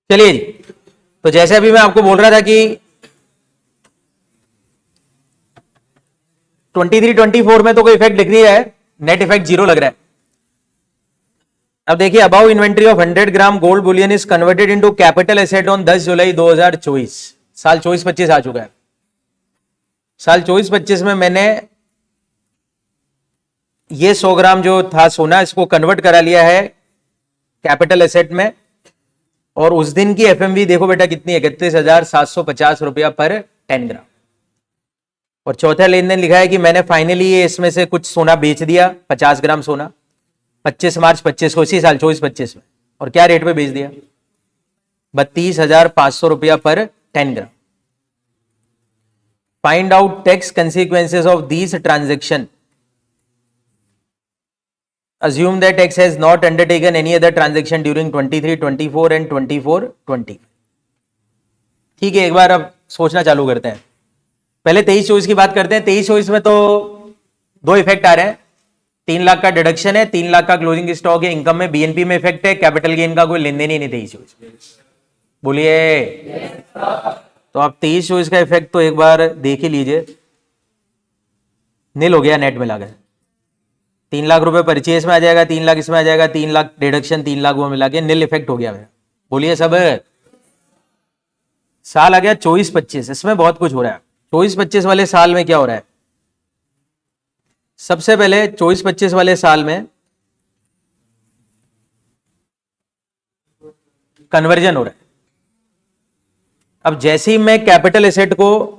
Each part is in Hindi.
चलिए जी, तो जैसे अभी मैं आपको बोल रहा था कि 23-24 में तो कोई इफेक्ट दिख नहीं रहा है, नेट इफेक्ट जीरो लग रहा है। अब देखिए, about inventory of 100 gram gold bullion is converted into capital asset on 10 July 2024। साल 24-25 आ चुका है। साल 24-25 में मैंने ये 100 ग्राम जो था सोना, इसको कन्वर्ट करा लिया है कैपिटल एसेट में। और उस दिन की एफएमवी देखो बेटा कितनी है, 31,750 रुपया पर 10 ग्राम। और चौथा लेन देन लिखा है कि मैंने फाइनली ये इसमें से कुछ सोना बेच दिया, 50 ग्राम सोना 25 मार्च 25 को, इसी साल 24-25 में। और क्या रेट पे बेच दिया? 32,500 रुपया पर 10 gram. Find out tax consequences of this transaction. Assume that X has not undertaken any other transaction during 23, 24 and 24, 20। ठीक है, एक बार अब सोचना चालू करते हैं। पहले 23-24 की बात करते हैं। 23-24 में तो दो इफेक्ट आ रहे हैं। 3 लाख का डिडक्शन है, 3 लाख का क्लोजिंग स्टॉक है, इनकम में बीएनपी में इफेक्ट है, कैपिटल गेन का कोई लेन देन ही नहीं 23-24। बोलिए। तो आप 23-24 का इफेक्ट तो एक बार देख ही लीजिए। नील हो गया नेट मिला गया। 3 लाख रुपए परचेस में आ जाएगा, 3 लाख इसमें आ जाएगा, 3 लाख डिडक्शन, 3 लाख वो मिला के नील इफेक्ट हो गया मेरा। बोलिए सब। साल आ गया 24-25, इसमें बहुत कुछ हो रहा है। 24-25 वाले साल में क्या हो रहा है? सबसे पहले 24-25 वाले साल में कन्वर्जन हो रहा है। अब जैसे ही मैं कैपिटल एसेट को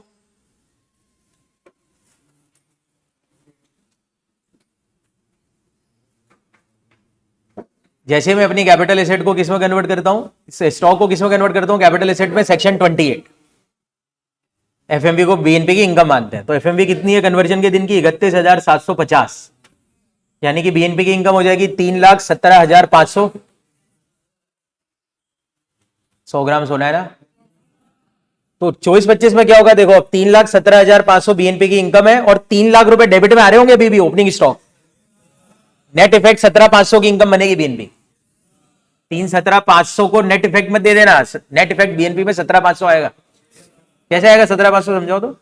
जैसे मैं अपनी कैपिटल एसेट को किसमें कन्वर्ट करता हूं, स्टॉक को किसमें कन्वर्ट करता हूं, कैपिटल एसेट में, सेक्शन 28। एफएमवी को बीएनपी की इनकम मानते हैं। तो एफएमवी कितनी है कन्वर्जन के दिन की? 31,750। यानी कि बीएनपी की इनकम हो जाएगी 3,17,500। 100 ग्राम सोना है ना। तो 24-25 में क्या होगा देखो, अब 3,17,500 बीएनपी की इनकम है और 3 लाख रुपए डेबिट में आ रहे होंगे अभी भी ओपनिंग स्टॉक। नेट इफेक्ट 17,500 की इनकम बनेगी बीएनपी। 3,17,500 को नेट इफेक्ट में दे देना। नेट इफेक्ट बीएनपी में 17,500 आएगा। कैसे आएगा 17,500 समझाओ तो।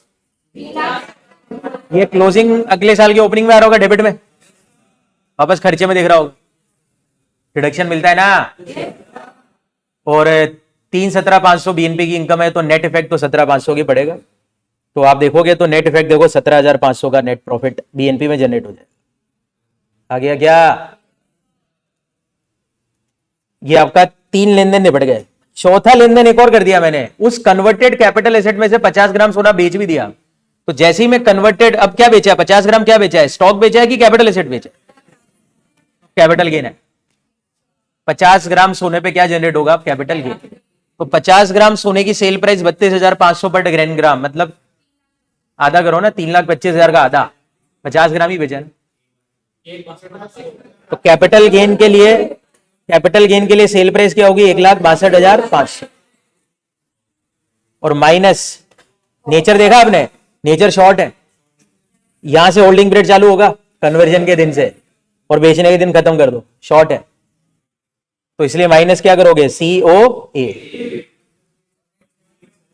ये क्लोजिंग अगले साल के ओपनिंग में आ रहा होगा डेबिट में, वापस खर्चे में दिख रहा होगा, डिडक्शन मिलता है ना। और 3,17,500 बीएनपी की इनकम है तो नेट इफेक्ट तो 17,500 की पड़ेगा। तो आप देखोगे तो नेट इफेक्ट देखो 17,500 का नेट प्रॉफिट बीएनपी में जनरेट हो जाएगा। आ गया क्या? ये आपका 3 लेन देन निपट गए। चौथा लेन देन एक और कर दिया मैंने, उस कन्वर्टेड कैपिटल एसेट में से 50 ग्राम सोना बेच भी दिया। तो जैसे ही मैं कन्वर्टेड, अब क्या बेचा है? 50 ग्राम क्या बेचा है? स्टॉक बेचा है कि कैपिटल एसेट बेचा है? कैपिटल गेन है। 50 ग्राम सोने पे क्या जनरेट होगा? आप कैपिटल गेन। तो 50 ग्राम सोने की सेल प्राइस 32,500 पर ग्राम, मतलब आधा करो ना, 3,25,000 का आधा 50 ग्राम ही बेचा ना। तो कैपिटल गेन के लिए सेल प्राइस क्या होगी? 1,62,500। और माइनस नेचर देखा आपने, नेचर शॉर्ट है। यहां से होल्डिंग पीरियड चालू होगा कन्वर्जन के दिन से और बेचने के दिन खत्म कर दो, शॉर्ट है। तो इसलिए माइनस क्या करोगे? COA।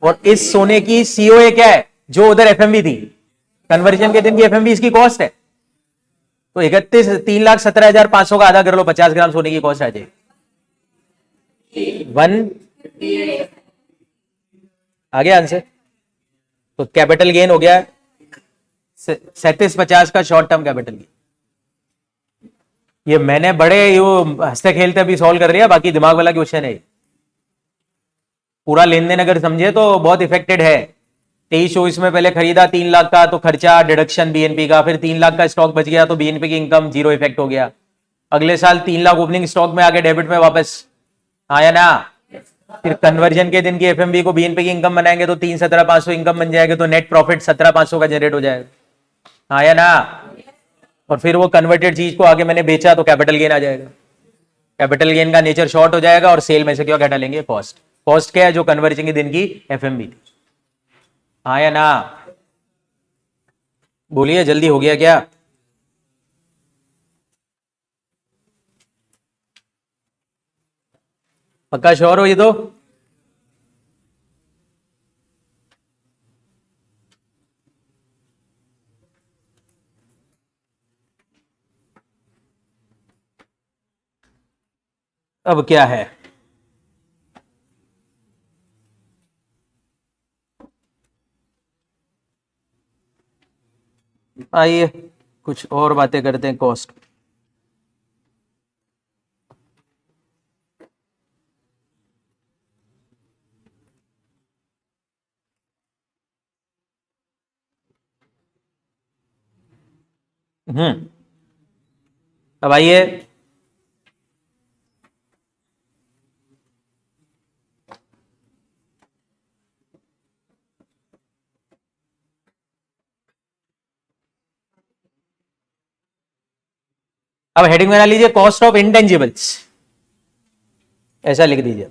और इस सोने की COA क्या है? जो उधर एफएमवी थी, कन्वर्जन के दिन की एफएमवी इसकी कॉस्ट है। तो 3,17,500 का आधा कर लो, 50 ग्राम सोने की कॉस्ट आ जाएगी 1। आ गया आंसर। तो कैपिटल गेन हो गया 3750 का शॉर्ट टर्म कैपिटल गेन। ये मैंने बड़े हंसते खेलते अभी सॉल्व कर लिया, बाकी दिमाग वाला क्वेश्चन है। पूरा लेन देन अगर समझे तो बहुत इफेक्टेड है। 23-24 में पहले खरीदा 3 लाख का, तो खर्चा डिडक्शन बीएनपी का, फिर 3 लाख का स्टॉक बच गया तो बीएनपी की इनकम जीरो इफेक्ट हो गया। अगले साल 3 लाख ओपनिंग स्टॉक में आके डेबिट में वापस आया ना। फिर कन्वर्जन के दिन की एफएमवी को बीएनपी की इनकम बनाएंगे तो 3,17,500 इनकम बन जाएगा, तो नेट प्रॉफिट 17,500 का जनरेट हो जाएगा। आया ना। और फिर वो कन्वर्टेड चीज को आगे मैंने बेचा तो कैपिटल गेन आ जाएगा। कैपिटल गेन का नेचर शॉर्ट हो जाएगा और सेल में से क्या घटा लेंगे? कॉस्ट। कॉस्ट क्या है? जो कन्वर्जन के दिन की एफएमवी थी। आया ना। बोलिए जल्दी हो गया क्या? पक्का श्योर हो ये तो? अब क्या है, आइए कुछ और बातें करते हैं कॉस्ट। अब आइए अब हेडिंग बना लीजिए कॉस्ट ऑफ इंटेंजिबल्स, ऐसा लिख दीजिए।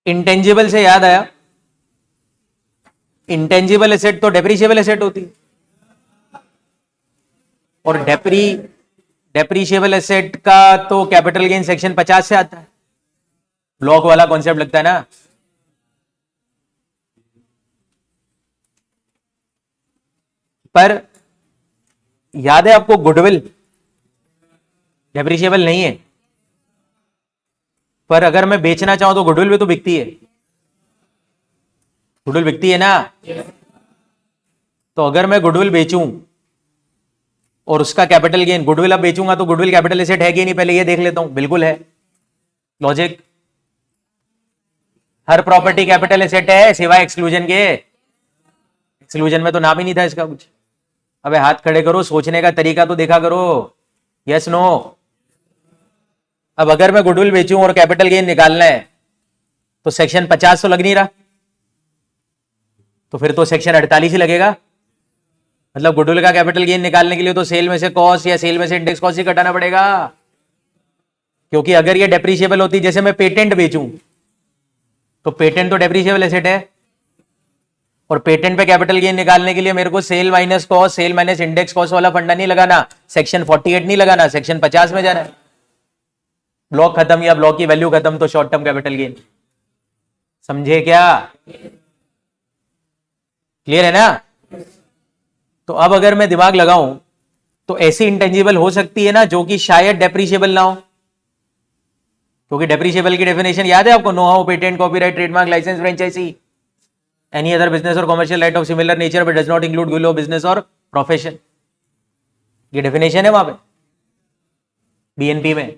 इंटेंजिबल से याद आया, इंटेंजिबल एसेट तो डेप्रीशिएबल एसेट होती है, और डेप्रीशिएबल एसेट का तो कैपिटल गेन सेक्शन 50 से आता है, ब्लॉक वाला कॉन्सेप्ट लगता है ना। पर याद है आपको गुडविल डेप्रीशिएबल नहीं है, पर अगर मैं बेचना चाहूं तो गुडविल भी तो बिकती है, गुडविल बिकती है ना। तो अगर मैं गुडविल बेचूं और उसका कैपिटल गेन, गुडविल अब बेचूंगा तो गुडविल कैपिटल एसेट है कि नहीं, पहले ये देख लेता हूं। बिल्कुल है, लॉजिक। हर प्रॉपर्टी कैपिटल एसेट है सिवाय एक्सक्लूजन के, एक्सक्लूजन में तो नाम ही नहीं था इसका कुछ। अबे हाथ खड़े करो, सोचने का तरीका तो देखा करो, यस नो। अब अगर मैं गुडविल बेचूं और कैपिटल गेन निकालना है तो सेक्शन 50 तो लग नहीं रहा, तो फिर तो सेक्शन 48 ही लगेगा। मतलब गुडविल का कैपिटल गेन निकालने के लिए तो सेल में से कॉस्ट या सेल में से इंडेक्स कॉस्ट ही घटाना पड़ेगा, क्योंकि अगर ये डेप्रीशिएबल होती, जैसे मैं पेटेंट बेचूं तो पेटेंट तो डेप्रीशिएबल एसेट है, और पेटेंट पे कैपिटल गेन निकालने के लिए मेरे को sale minus cost, sale minus index cost वाला फंडा नहीं लगाना, सेक्शन 48 नहीं लगाना, सेक्शन 50 में जाना है। ब्लॉक खत्म या ब्लॉक की वैल्यू खत्म तो शॉर्ट टर्म कैपिटल गेन। समझे क्या? क्लियर है ना? तो अब अगर मैं दिमाग लगाऊं तो ऐसी इंटेंजिबल हो सकती है ना जो कि शायद डेप्रीशिएबल ना हो, क्योंकि डेप्रीशिएबल की डेफिनेशन याद है आपको, know how, patent, copyright, trademark, licence, franchisee, any other business और commercial right of similar nature but does not include good of business और प्रोफेशन। ये डेफिनेशन है वहां पे बीएनपी में।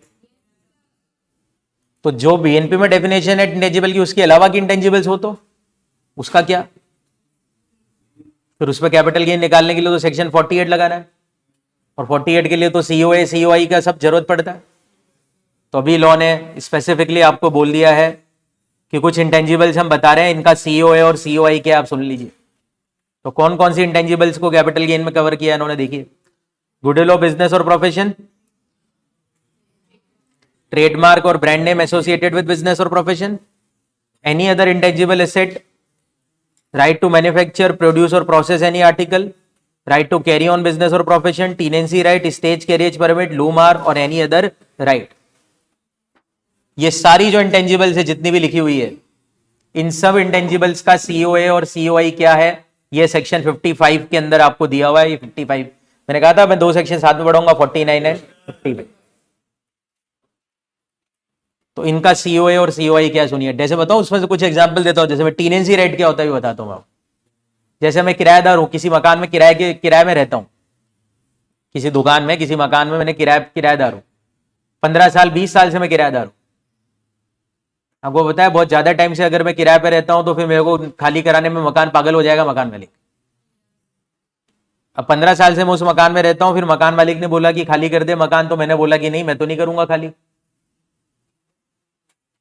तो जो बीएनपी में डेफिनेशन है इंटेंजिबल की, उसके अलावा की इंटेंजिबल्स हो तो उसका क्या? फिर उस पर कैपिटल गेन निकालने के लिए तो सेक्शन 48 लगाना है, और 48 के लिए तो सीओए सीओआई का सब जरूरत पड़ता है। तो अभी लॉ ने स्पेसिफिकली आपको बोल दिया है कि कुछ इंटेंजिबल्स हम बता रहे हैं, इनका सीओए और सीओआई क्या, आप सुन लीजिए। तो कौन कौन सी इंटेंजिबल्स को कैपिटल गेन में कवर किया इन्होंने, देखिए। गुडविल ऑफ बिजनेस और प्रोफेशन, ट्रेडमार्क और brand name associated with business और profession, any other intangible asset, right to manufacture, produce और process any article, right to carry on business और profession, tenancy right, stage carriage permit, लूमार और एनी अदर राइट। ये सारी जो इंटेंजिबल्स है जितनी भी लिखी हुई है, इन सब इंटेंजिबल्स का सीओए और सीओआई क्या है, ये सेक्शन 55 के अंदर आपको दिया हुआ है। ये 55 मैंने कहा था मैं दो सेक्शन साथ में पढ़ाऊंगा, 49 एंड 50 में। तो इनका सीओए और सीओआई क्या, सुनिए। जैसे बताओ, उसमें से कुछ एग्जांपल देता हूं। जैसे मैं टीनेंसी राइट क्या होता है बताता हूं। जैसे मैं किराएदार हूं, किसी मकान में किराए में रहता हूं, किसी दुकान में, किसी मकान में मैंने किराएदार हूं, 15 साल 20 साल से मैं किराएदार हूं। आपको पता है बहुत ज्यादा टाइम से अगर मैं किराए पे रहता हूं तो फिर मेरे को खाली कराने में मकान पागल हो जाएगा मकान मालिक। अब 15 साल से मैं उस मकान में रहता हूं, फिर मकान मालिक ने बोला कि खाली कर दे मकान, तो मैंने बोला कि नहीं, मैं तो नहीं करूंगा खाली।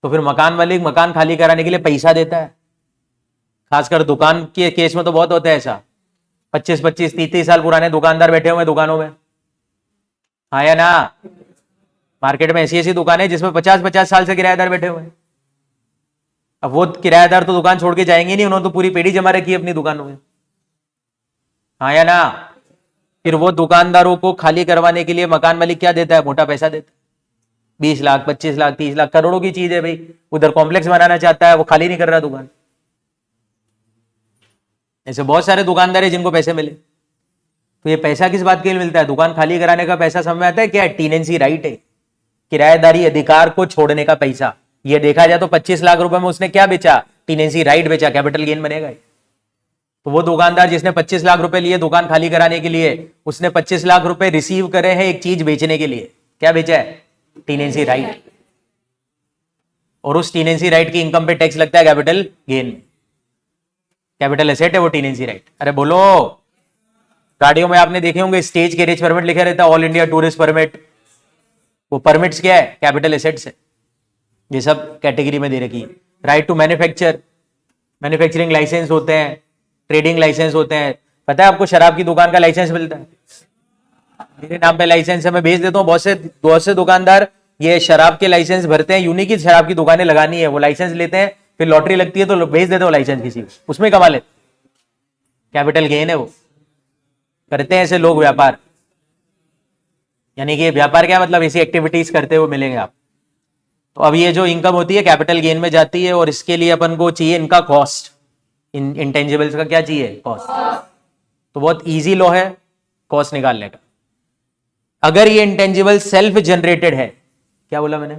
तो फिर मकान मालिक मकान खाली कराने के लिए पैसा देता है। खासकर दुकान के केस में तो बहुत होता है ऐसा, 25-25 30-30 साल पुराने दुकानदार बैठे हुए दुकानों में, हाँ या ना? मार्केट में ऐसी ऐसी दुकानें जिसमें 50-50 साल से किराएदार बैठे हुए हैं। अब वो किराएदार तो दुकान छोड़ के जाएंगे नहीं, उन्होंने तो पूरी पेढ़ी जमा रखी है अपनी दुकानों में। हाँ या ना? फिर वो दुकानदारों को खाली करवाने के लिए मकान मालिक क्या देता है? मोटा पैसा देता है। 20 लाख, 25 लाख, 30 लाख, करोड़ों की चीज है भाई। उधर कॉम्प्लेक्स बनाना चाहता है, वो खाली नहीं कर रहा दुकान। ऐसे बहुत सारे दुकानदार है जिनको पैसे मिले। तो ये पैसा किस बात के लिए मिलता है? दुकान खाली कराने का पैसा समझ में आता है क्या? टीनेंसी राइट है, किराएदारी अधिकार को छोड़ने का पैसा। ये देखा जाए तो 25 लाख रुपए में उसने क्या बेचा? टीनेंसी राइट बेचा, कैपिटल गेन बनेगा। तो वो दुकानदार जिसने 25 लाख रुपए लिए दुकान खाली कराने के लिए, उसने 25 लाख रुपए रिसीव करे हैं एक चीज बेचने के लिए। क्या बेचा है? Tenancy right. और उस टीनेंसी राइट की इनकम पे टैक्स लगता है कैपिटल गेन। कैपिटल एसेट है वो टीनेंसी राइट। अरे बोलो, गाड़ियों में आपने देखे होंगे स्टेज कैरेज परमिट लिखा रहता है, ऑल इंडिया टूरिस्ट परमिट। वो परमिट्स क्या है? कैपिटल एसेट्स है। ये सब कैटेगरी में दे रखी है। Right to manufacture, manufacturing licence होते हैं, ट्रेडिंग लाइसेंस होते हैं। पता है आपको शराब की दुकान का लाइसेंस मिलता है? मेरे नाम पे लाइसेंस है, मैं बेच देता हूँ। बहुत से दुकानदार ये शराब के लाइसेंस भरते हैं, यूनिक की शराब की दुकानें लगानी है, वो लाइसेंस लेते हैं, फिर लॉटरी लगती है तो बेच देते हो लाइसेंस किसी को, उसमें कमा लेते। कैपिटल गेन है वो। करते हैं ऐसे लोग व्यापार। यानी कि व्यापार क्या मतलब? ऐसी एक्टिविटीज करते हुए मिलेंगे आप। तो अब ये जो इनकम होती है कैपिटल गेन में जाती है, और इसके लिए अपन को चाहिए इनका कॉस्ट। इंटेंजिबल्स का क्या चाहिए? कॉस्ट। तो बहुत इजी लॉ है कॉस्ट निकालने का। अगर ये इंटेंजिबल सेल्फ जनरेटेड है, क्या बोला मैंने?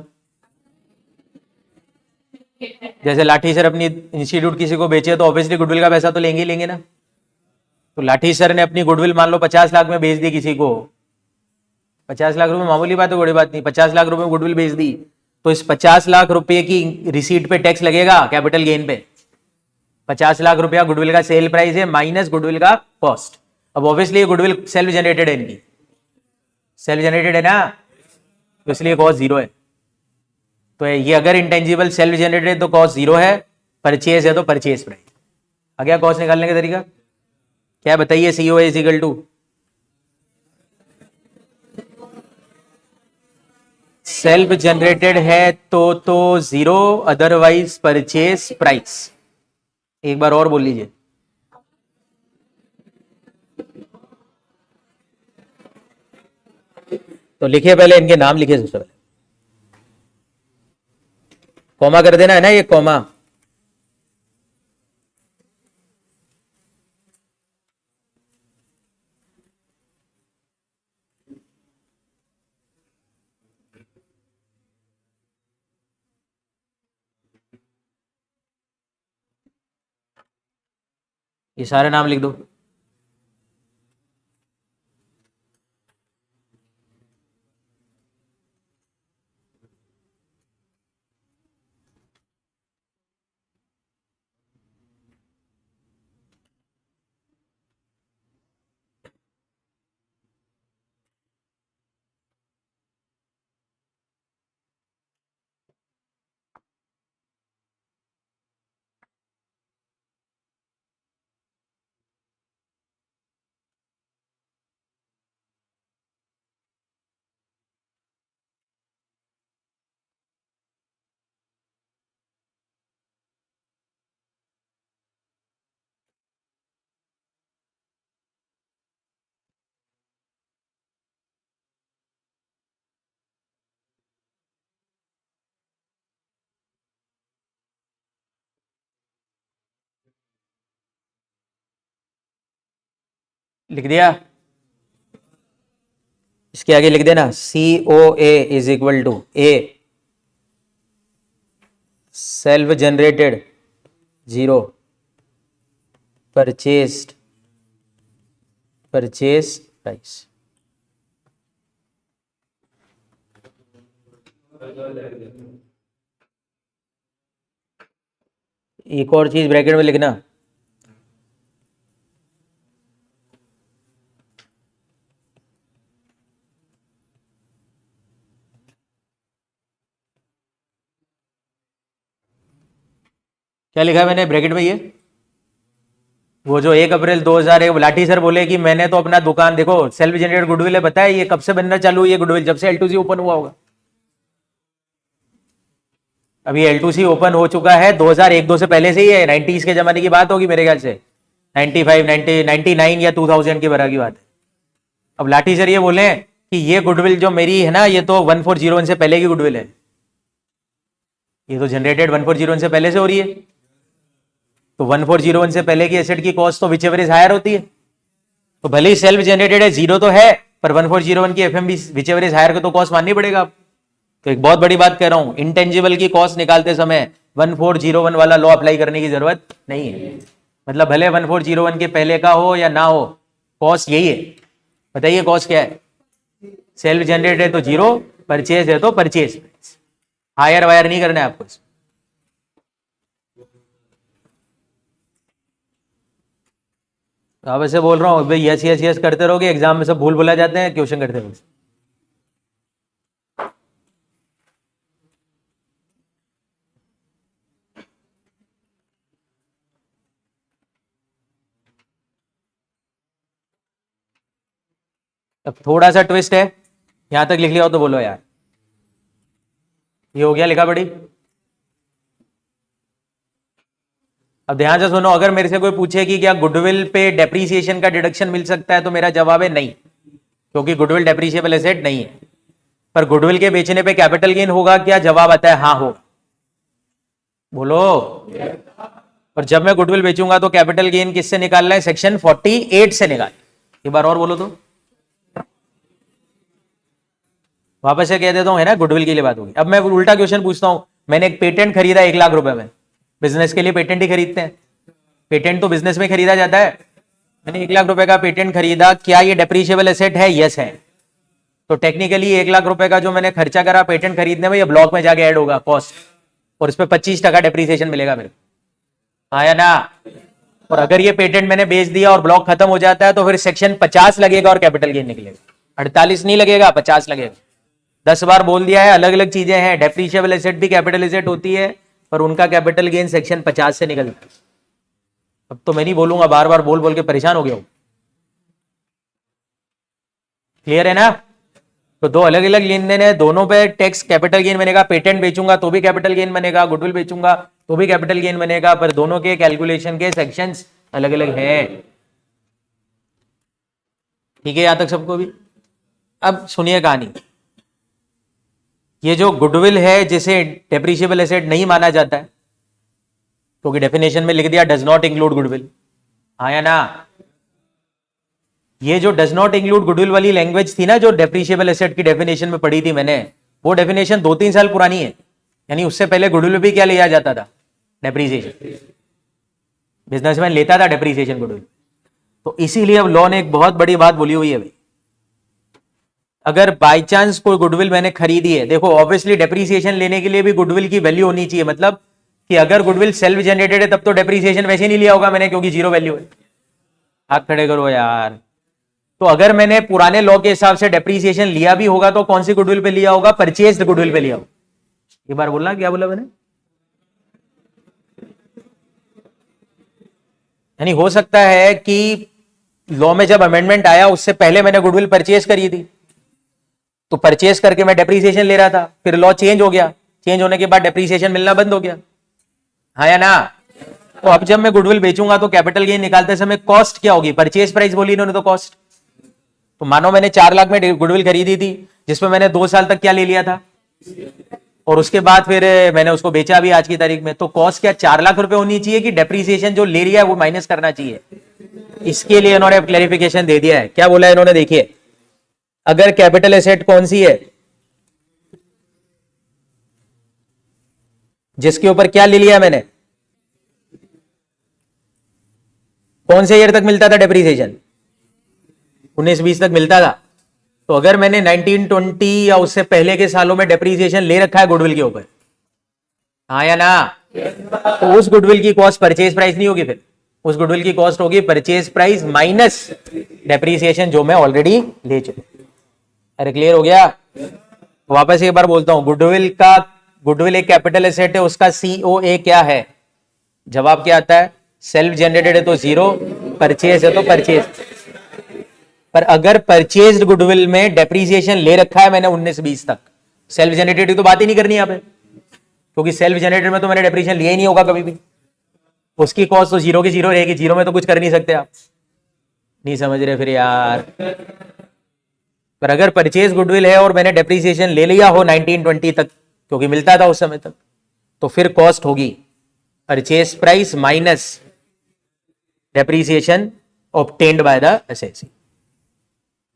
जैसे लाठी सर अपनी इंस्टीट्यूट किसी को बेचे तो ऑब्वियसली गुडविल का पैसा तो लेंगे ही लेंगे ना। तो लाठी सर ने अपनी गुडविल मान लो 50 लाख में बेच दी किसी को। 50 लाख रुपए मामूली बात है, बड़ी बात नहीं। 50 लाख रुपए में गुडविल बेच दी, तो इस 50 लाख रुपए की रिसीट पे टैक्स लगेगा कैपिटल गेन पे। 50 लाख रुपया गुडविल का सेल प्राइस है माइनस गुडविल का कॉस्ट। अब ऑब्वियसली ये गुडविल सेल्फ जनरेटेड है, इनकी सेल्फ जनरेटेड है ना, तो इसलिए कॉस्ट जीरो है। तो ये अगर इंटेंजिबल सेल्फ जनरेटेड है तो कॉस्ट जीरो है, परचेज है तो परचेज प्राइस। आ गया कॉस्ट निकालने का तरीका? क्या बताइए? CO is equal to self generated है तो जीरो, अदरवाइज परचेज प्राइस। एक बार और बोल लीजिए। तो लिखिए, पहले इनके नाम लिखिए सबसे पहले। कॉमा कर देना है ना, ये कॉमा। ये सारे नाम लिख दो। लिख दिया? इसके आगे लिख देना C O A is equal to a self generated zero, purchased purchase price. एक और चीज ब्रैकेट में लिखना, क्या लिखा है मैंने ब्रैकेट में? ये वो जो 1 अप्रैल 2001 लाठी सर बोले कि मैंने तो अपना दुकान, देखो सेल्फ जनरेटेड गुडविल है, बताया ये कब से बनना चालू हुई है गुडविल? जब से L2C ओपन हुआ होगा। अभी L2C ओपन हो चुका है 2001-2 से पहले से ही है, 90s के जमाने की बात होगी मेरे ख्याल से, 95, 90, 99 या 2000 की बरा की बात है। अब लाठी सर ये बोले कि ये गुडविल जो मेरी है ना, ये तो 1401 से पहले की गुडविल है, ये तो जनरेटेड 1401 से पहले से हो रही है। तो 1401 से पहले की एसेट की कॉस्ट तो विच एवर इज हायर होती है। तो भले ही सेल्फ जनरेटेड है, जीरो तो है, पर 1401 की FMV whichever is higher को तो कॉस्ट माननी पड़ेगा आप। तो एक बहुत बड़ी बात कह रहा हूं, इंटेंजिबल की कॉस्ट निकालते समय 1401 वाला लॉ अप्लाई करने की जरूरत नहीं है। मतलब भले 1401 के पहले का हो या ना हो, कॉस्ट यही है। बताइए कॉस्ट क्या है? सेल्फ जनरेटेड है तो जीरो, परचेज है तो परचेज, हायर वायर नहीं करना है आपको। अब ऐसे बोल रहा हूँ भाई, यस यस यस करते रहोगे, एग्जाम में सब भूल भुला जाते हैं क्वेश्चन करते रहोगे। अब थोड़ा सा ट्विस्ट है, यहां तक लिख लिया हो तो बोलो यार। ये हो गया लिखा पढ़ी। अब ध्यान से सुनो, अगर मेरे से कोई पूछे कि क्या गुडविल पे डेप्रीसिएशन का डिडक्शन मिल सकता है, तो मेरा जवाब है नहीं, क्योंकि गुडविल डेप्रीशिएबल एसेट नहीं है। पर गुडविल के बेचने पे कैपिटल गेन होगा क्या? जवाब आता है हाँ होगा। बोलो। और जब मैं गुडविल बेचूंगा तो कैपिटल गेन किससे निकालना है? सेक्शन 48 से निकाल। एक बार और बोलो तो। वापस से कह देता हूं, है ना, गुडविल के लिए बात होगी। अब मैं उल्टा क्वेश्चन पूछता हूं, मैंने एक पेटेंट खरीदा 1 लाख रुपए में, बिजनेस के लिए पेटेंट ही खरीदते हैं, पेटेंट तो बिजनेस में खरीदा जाता है। मैंने 1 लाख रुपए का पेटेंट खरीदा, क्या ये डेप्रीशिएबल एसेट है? यस है। तो टेक्निकली 1 लाख रुपए का जो मैंने खर्चा करा पेटेंट खरीदने में, ये ब्लॉक में जाके ऐड होगा कॉस्ट, और इस पर 25% डेप्रीसिएशन मिलेगा मेरे को, आया ना। और अगर ये पेटेंट मैंने बेच दिया और ब्लॉक खत्म हो जाता है तो फिर सेक्शन 50 लगेगा और कैपिटल गेन निकलेगा। 48 नहीं लगेगा, 50 लगेगा। 10 बार बोल दिया है, अलग अलग चीजें हैं। डेप्रीशिएबल एसेट भी कैपिटल एसेट होती है, पर उनका कैपिटल गेन सेक्शन 50 से निकलता है। अब तो मैं नहीं बोलूंगा, बार बार बोल बोल के परेशान हो गया हूं। क्लियर है ना? तो दो अलग अलग लेन देन है, दोनों पे टैक्स कैपिटल गेन बनेगा। पेटेंट बेचूंगा तो भी कैपिटल गेन बनेगा, गुडविल बेचूंगा तो भी कैपिटल गेन बनेगा, पर दोनों के कैलकुलेशन के सेक्शंस अलग अलग हैं। ठीक है, यहां तक सबको भी? अब सुनिए कहानी। ये जो गुडविल है, जिसे डेप्रीशिएबल एसेट नहीं माना जाता है, क्योंकि डेफिनेशन में लिख दिया डज नॉट इंक्लूड गुडविल, आया ना। ये जो डज नॉट इंक्लूड गुडविल वाली लैंग्वेज थी ना, जो डेप्रीशिएबल एसेट की डेफिनेशन में पढ़ी थी मैंने, वो डेफिनेशन 2-3 साल पुरानी है। यानी उससे पहले गुडविल भी क्या लिया जाता था? डेप्रीसिएशन। बिजनेसमैन लेता था डेप्रीसिएशन गुडविल। तो इसीलिए अब लॉ ने एक बहुत बड़ी बात बोली हुई है भाई, अगर बाई चांस कोई गुडविल मैंने खरीदी है, देखो ऑब्वियसली डेप्रीसिएशन लेने के लिए भी गुडविल की वैल्यू होनी चाहिए। मतलब कि अगर गुडविल सेल्फ जनरेटेड है तब तो डेप्रीसिएशन वैसे नहीं लिया होगा मैंने, क्योंकि जीरो वैल्यू है। हाथ खड़े करो यार। तो अगर मैंने पुराने लॉ के हिसाब से डेप्रीसिएशन लिया भी होगा तो कौन सी गुडविल पे लिया होगा? परचेज्ड गुडविल पे लिया होगा। एक बार बोलना, क्या बोला मैंने? यानी हो सकता है कि लॉ में जब अमेंडमेंट आया उससे पहले मैंने गुडविल परचेज करी थी, तो परचेज करके मैं डेप्रीसिएशन ले रहा था, फिर लॉ चेंज हो गया, चेंज होने के बाद डेप्रीसिएशन मिलना बंद हो गया, हाँ या ना। तो अब जब मैं गुडविल बेचूंगा तो कैपिटल गेन निकालते समय कॉस्ट क्या होगी? परचेज प्राइस बोली इन्होंने तो कॉस्ट। तो मानो मैंने 4 लाख में गुडविल खरीदी थी, जिसमें मैंने 2 साल तक क्या ले लिया था, और उसके बाद फिर मैंने उसको बेचा भी आज की तारीख में, तो कॉस्ट क्या 4 लाख रुपए होनी चाहिए कि डेप्रीसिएशन जो ले लिया है वो माइनस करना चाहिए? इसके लिए इन्होंने क्लैरिफिकेशन दे दिया है। क्या बोला है इन्होंने? देखिए, अगर कैपिटल एसेट कौन सी है जिसके ऊपर क्या ले लिया मैंने, कौन से ईयर तक मिलता था डेप्रीसिएशन? 19-20 तक मिलता था। तो अगर मैंने 1920 या उससे पहले के सालों में डेप्रीसिएशन ले रखा है गुडविल के ऊपर, हाँ या ना, तो उस गुडविल की कॉस्ट परचेज प्राइस नहीं होगी, फिर उस गुडविल की कॉस्ट होगी परचेज प्राइस माइनस डेप्रीसिएशन जो मैं ऑलरेडी ले चुका। अरे क्लियर हो गया? वापस एक बार बोलता हूं, गुडविल एक कैपिटल एसेट है, उसका COA क्या है? जवाब क्या आता है? सेल्फ जनरेटेड है तो 0, परचेज है तो परचेज। पर अगर परचेज्ड गुडविल में डेप्रीसिएशन ले रखा है मैंने 19-20 तक, सेल्फ जनरेटेड की तो बात ही नहीं करनी यहां पे, क्योंकि सेल्फ जनरेटेड में तो मैंने डेप्रीसिएशन लिया ही नहीं होगा कभी भी, उसकी कॉस्ट तो 0 की 0 रहेगी, 0 में तो कुछ कर नहीं सकते आप। नहीं समझ रहे फिर यार। पर अगर परचेज गुडविल है और मैंने डेप्रीसिएशन ले लिया हो 1920 तक, क्योंकि मिलता था उस समय तक, तो फिर कॉस्ट होगी purchase price minus depreciation obtained by the assessee.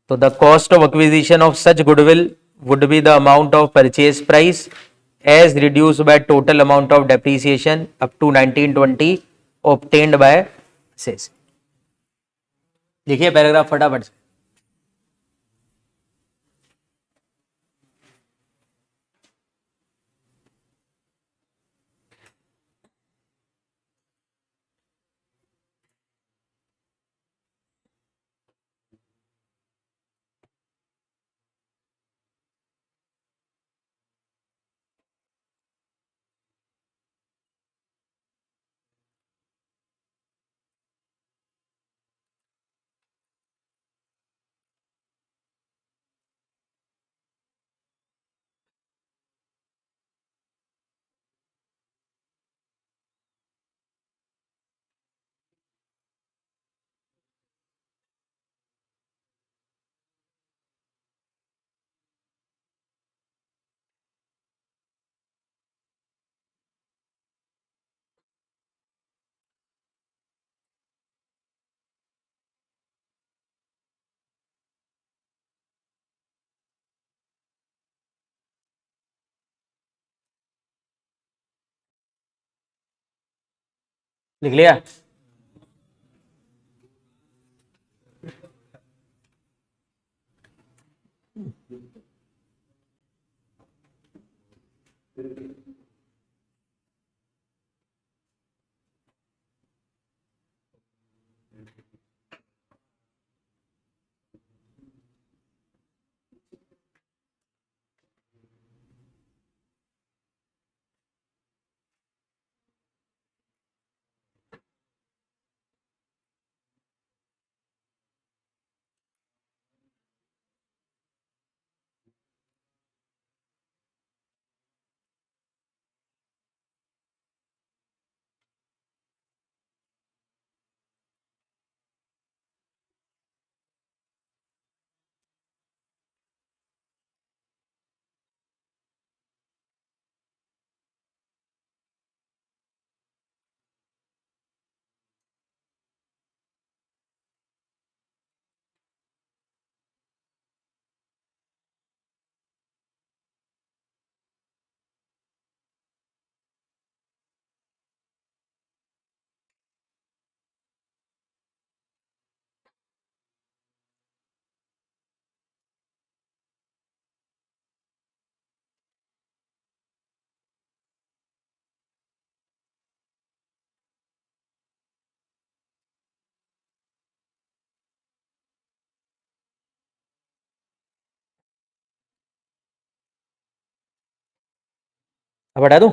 तो the cost of acquisition of such goodwill would be the amount of purchase price as reduced by total amount of depreciation up to 1920 obtained by assessee. देखिए पैराग्राफ फटाफट से। लिख लिया? अब हटा दूं?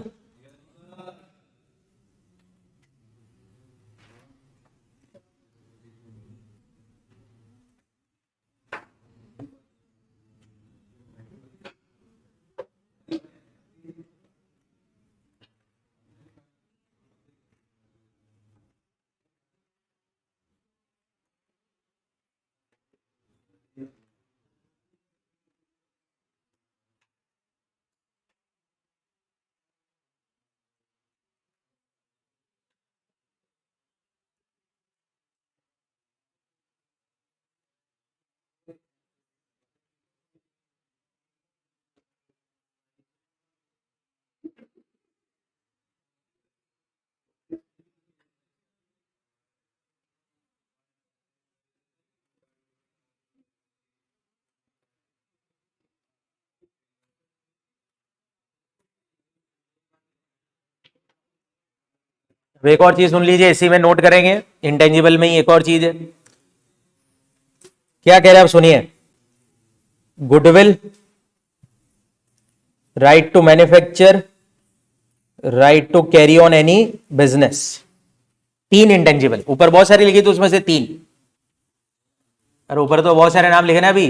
अब एक और चीज सुन लीजिए, इसी में नोट करेंगे, इंटेंजिबल में ही एक और चीज है। क्या कह रहे हैं आप सुनिए। Goodwill, right to manufacture, right to carry on any business, तीन इंटेंजिबल, ऊपर बहुत सारी लिखी तो उसमें से तीन, अरे ऊपर तो बहुत सारे नाम लिखे ना, अभी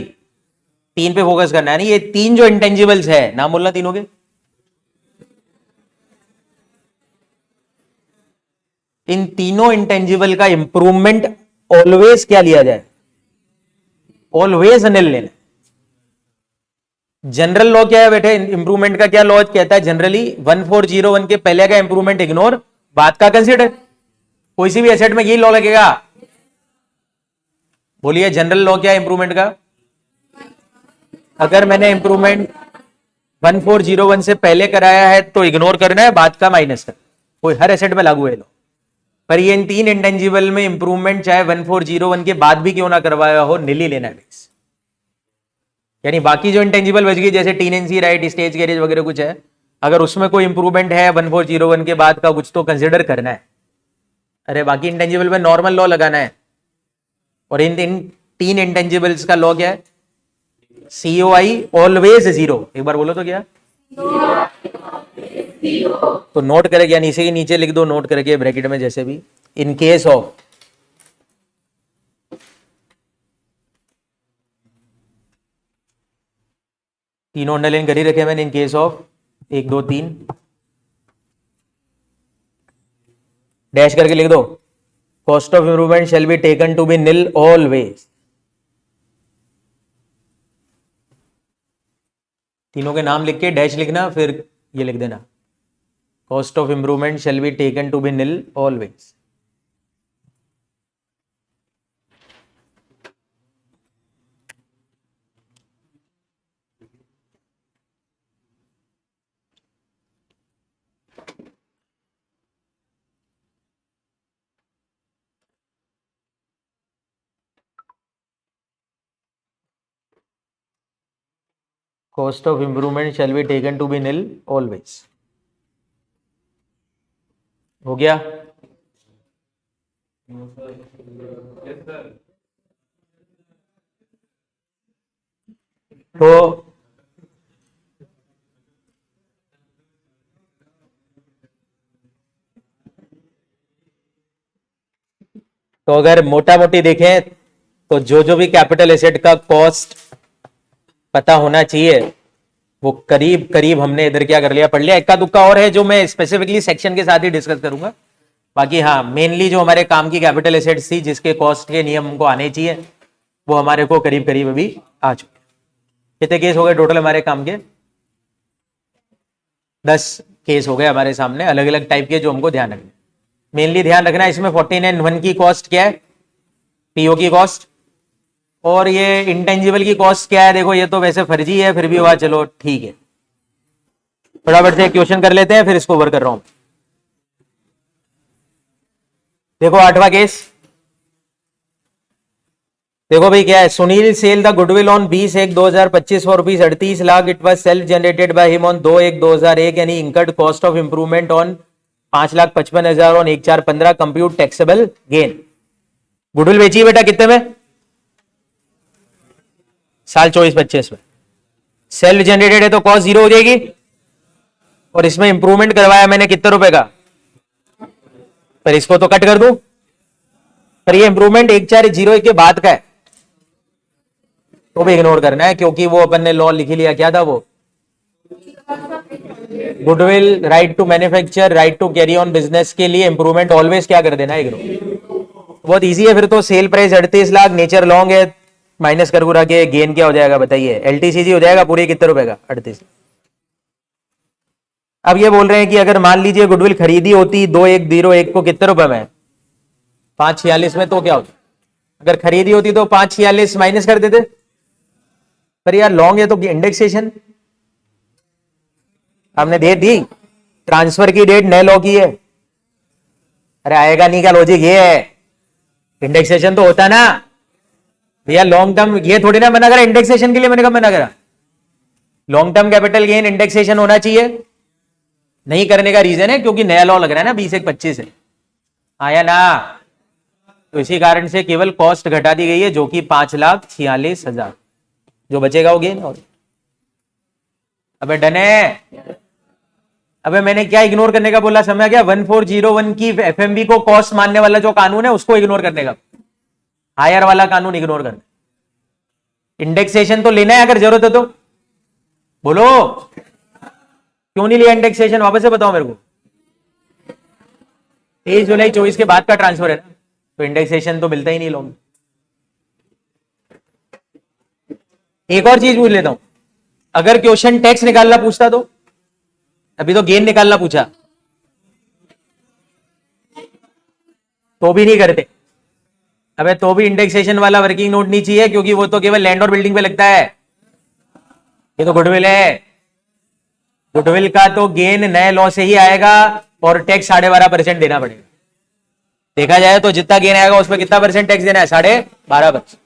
तीन पे फोकस करना है। नहीं, ये तीन जो इंटेंजिबल्स है, नाम बोलना तीनों के। इन तीनों इंटेंजिबल का इंप्रूवमेंट ऑलवेज क्या लिया जाए, ऑलवेज अनिल लेना। जनरल लॉ क्या है बेटे, इंप्रूवमेंट का क्या लॉ कहता है जनरली, 1401 के पहले का इंप्रूवमेंट इग्नोर, बाद का कंसीडर। कोई सी भी एसेट में यही लॉ लगेगा। बोलिए जनरल लॉ क्या है इंप्रूवमेंट का, अगर मैंने इंप्रूवमेंट 1401 से पहले कराया है तो इग्नोर करना है, बाद का माइनस कर। कोई हर एसेट में लागू है लॉ, पर ये इन तीन इंटेंजिबल में इंप्रूवमेंट चाहे 1401 के बाद भी क्यों ना करवाया हो, नील ही लेना है। यानी बाकी जो इंटेंजिबल बच गई, जैसे टीनेंसी राइट, स्टेज गैरेज वगैरह कुछ है, अगर उसमें कोई इंप्रूवमेंट है 1401 के बाद का कुछ, तो कंसिडर करना है। अरे बाकी इंटेंजिबल में नॉर्मल लॉ लगाना है। और इन तीन इंटेंजिबल्स का लॉ क्या है, COI ऑलवेज जीरो। एक बार बोलो तो क्या, तो नोट करके, यानी इसी के नीचे लिख दो नोट करके ब्रैकेट में, जैसे भी इन केस ऑफ तीनों अंडरलाइन कर ही रखे मैंने, इन केस ऑफ 1 2 3 डैश करके लिख दो, cost of improvement shall be taken to be nil always. तीनों के नाम लिख के डैश लिखना, फिर ये लिख देना, cost of improvement shall be taken to be nil always. Cost of improvement shall be taken to be nil always। हो गया। तो अगर मोटा मोटी देखें तो जो भी कैपिटल एसेट का कॉस्ट पता होना चाहिए, वो करीब करीब हमने इधर क्या कर लिया, पढ़ लिया। इक्का दुक्का और है जो मैं स्पेसिफिकली सेक्शन के साथ ही डिस्कस करूंगा। बाकी हाँ, मेनली जो हमारे काम की कैपिटल एसेट्स थी, जिसके कॉस्ट के नियम हमको आने चाहिए, वो हमारे को करीब करीब अभी आ चुके। कितने केस हो गए टोटल हमारे काम के, 10 केस हो गए हमारे सामने, अलग अलग टाइप के, जो हमको ध्यान रखना। मेनली ध्यान रखना है इसमें 49(1) की कॉस्ट क्या है, पीओ की कॉस्ट, और ये इंटेंजिबल की कॉस्ट क्या है। देखो ये तो वैसे फर्जी है, फिर भी हुआ, चलो ठीक है। फटाफट से क्वेश्चन कर लेते हैं, फिर इसको ओवर कर रहा हूं। देखो 8वां केस, देखो भाई क्या है, Sunil sell the goodwill on 20/1/2025 for rupees 38 lakh. It was self generated by him on 2/1/2001 यानी incurred cost of improvement on 5,55,000 on 1/4/15 compute taxable gain. Goodwill बेची है बेटा कितने में, साल 24-25 में। सेल्फ जनरेटेड है तो कॉस्ट जीरो हो जाएगी, और इसमें इंप्रूवमेंट करवाया मैंने कितने रुपए का, पर इसको तो कट कर दूं, पर ये इंप्रूवमेंट 1/4/01 के बाद का है, तो भी इग्नोर करना है, क्योंकि वो अपन ने लॉ लिख लिया, क्या था वो, goodwill, right to manufacture, right to carry on business के लिए इंप्रूवमेंट ऑलवेज क्या कर देना है, इग्नोर। बहुत इजी है फिर तो। Sale price 38 lakh, nature long है, माइनस कर पूरा के गेन क्या हो जाएगा बताइए, LTCG हो जाएगा पूरी, कितने रुपए का, 38। अब ये बोल रहे हैं कि अगर मान लीजिए गुडविल खरीदी होती 2/1/01 को कितने रुपए में, 5/46 में, तो क्या होता, अगर खरीदी होती तो 5/46 माइनस कर देते, पर यार लॉन्ग है तो इंडेक्सेशन हमने दे दी, ट्रांसफर की डेट नए लॉ की है। अरे आएगा नहीं, क्या लॉजिक ये है, इंडेक्सेशन तो होता ना भैया, लॉन्ग टर्म ये थोड़ी ना मना करा, इंडेक्सेशन के लिए मैंने कब मना करा, long term capital gain indexation होना चाहिए। नहीं करने का रीजन है क्योंकि नया लॉ लग रहा है ना 20/1/25 है, आया ना, तो इसी कारण से केवल कॉस्ट घटा दी गई है, जो कि 5,46,000, जो बचेगा वो गेन। और अबे डन है, अबे मैंने क्या इग्नोर करने का बोला, समय क्या 1401 की एफएमबी को कॉस्ट मानने वाला जो कानून है उसको इग्नोर करने का, हायर वाला कानून इग्नोर करना। इंडेक्सेशन तो लेना है अगर जरूरत है तो, बोलो क्यों नहीं लिया इंडेक्सेशन, वापस से बताओ मेरे को। 23 जुलाई 24 के बाद का ट्रांसफर है ना, तो इंडेक्सेशन तो मिलता ही नहीं लोग। एक और चीज पूछ लेता हूं, अगर क्वेश्चन टैक्स निकालना पूछता तो, अभी तो गेन निकालना पूछा, तो भी नहीं करते। अबे तो भी इंडेक्सेशन वाला वर्किंग नोट नहीं चाहिए, क्योंकि वो तो केवल लैंड और बिल्डिंग पे लगता है, ये तो गुडविल है। गुडविल का तो गेन नए लॉ से ही आएगा और टैक्स 12.5% देना पड़ेगा। देखा जाए तो जितना गेन आएगा उस पर कितना परसेंट टैक्स देना है, 12.5%।